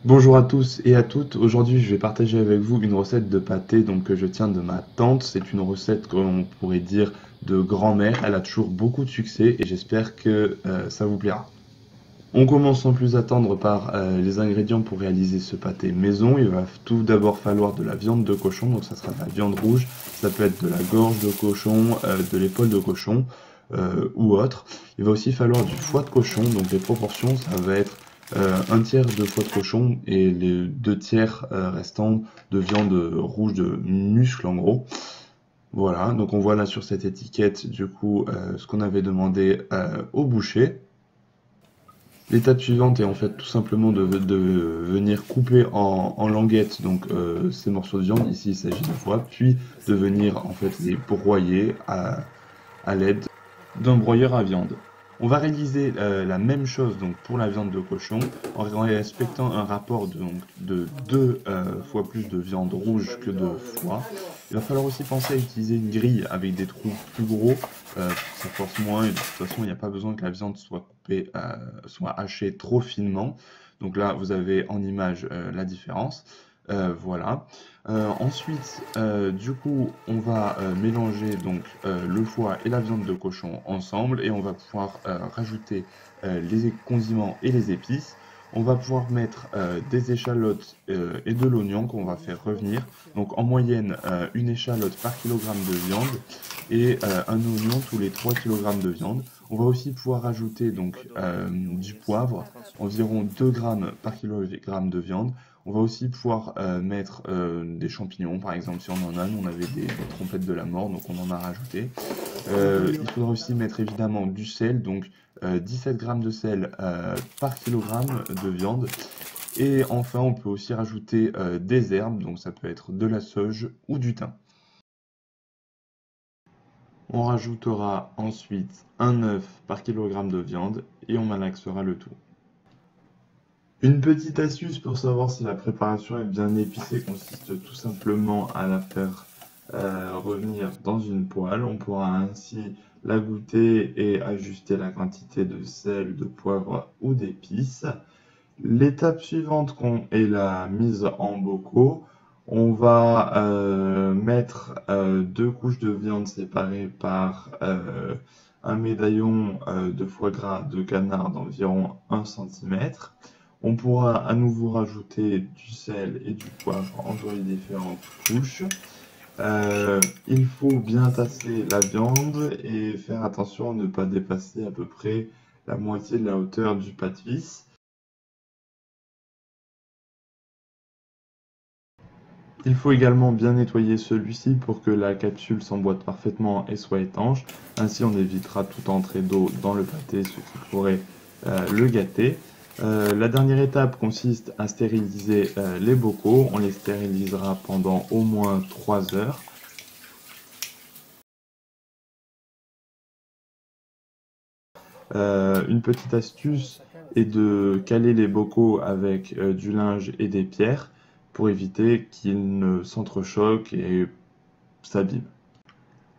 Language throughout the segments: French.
Bonjour à tous et à toutes. Aujourd'hui, je vais partager avec vous une recette de pâté que je tiens de ma tante. C'est une recette qu'on pourrait dire de grand-mère. Elle a toujours beaucoup de succès et j'espère que ça vous plaira. On commence sans plus attendre par les ingrédients pour réaliser ce pâté maison. Il va tout d'abord falloir de la viande de cochon, donc ça sera de la viande rouge. Ça peut être de la gorge de cochon, de l'épaule de cochon ou autre. Il va aussi falloir du foie de cochon, donc les proportions, ça va être un tiers de foie de cochon et les deux tiers restants de viande rouge de muscle en gros. Voilà, donc on voit là sur cette étiquette du coup ce qu'on avait demandé au boucher. L'étape suivante est en fait tout simplement de venir couper en languettes ces morceaux de viande, ici il s'agit de foie, puis de venir en fait les broyer à l'aide d'un broyeur à viande. On va réaliser la même chose donc pour la viande de cochon en respectant un rapport de deux fois plus de viande rouge que de foie. Il va falloir aussi penser à utiliser une grille avec des trous plus gros pour que ça force moins et de toute façon il n'y a pas besoin que la viande soit coupée, soit hachée trop finement. Donc là vous avez en image la différence. Voilà. Ensuite, du coup, on va mélanger le foie et la viande de cochon ensemble et on va pouvoir rajouter les condiments et les épices. On va pouvoir mettre des échalotes et de l'oignon qu'on va faire revenir. Donc en moyenne, une échalote par kilogramme de viande et un oignon tous les 3 kg de viande. On va aussi pouvoir rajouter du poivre, environ 2 grammes par kilogramme de viande. On va aussi pouvoir mettre des champignons, par exemple, si on en a. Nous, on avait des trompettes de la mort, donc on en a rajouté. Il faudra aussi mettre évidemment du sel, donc 17 grammes de sel par kilogramme de viande. Et enfin, on peut aussi rajouter des herbes, donc ça peut être de la sauge ou du thym. On rajoutera ensuite un œuf par kilogramme de viande et on malaxera le tout. Une petite astuce pour savoir si la préparation est bien épicée consiste tout simplement à la faire revenir dans une poêle. On pourra ainsi la goûter et ajuster la quantité de sel, de poivre ou d'épices. L'étape suivante est la mise en bocaux. On va mettre deux couches de viande séparées par un médaillon de foie gras de canard d'environ 1 cm. On pourra à nouveau rajouter du sel et du poivre entre les différentes couches. Il faut bien tasser la viande et faire attention à ne pas dépasser à peu près la moitié de la hauteur du pâte-vis. Il faut également bien nettoyer celui-ci pour que la capsule s'emboîte parfaitement et soit étanche. Ainsi, on évitera toute entrée d'eau dans le pâté, ce qui pourrait le gâter. La dernière étape consiste à stériliser les bocaux. On les stérilisera pendant au moins 3 heures. Une petite astuce est de caler les bocaux avec du linge et des pierres pour éviter qu'ils ne s'entrechoquent et s'abîment.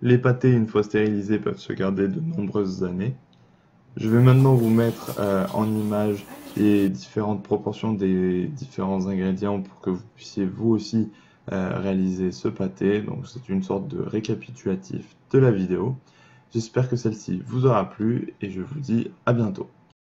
Les pâtés, une fois stérilisés, peuvent se garder de nombreuses années. Je vais maintenant vous mettre en image les différentes proportions des différents ingrédients pour que vous puissiez vous aussi réaliser ce pâté. Donc c'est une sorte de récapitulatif de la vidéo. J'espère que celle-ci vous aura plu et je vous dis à bientôt.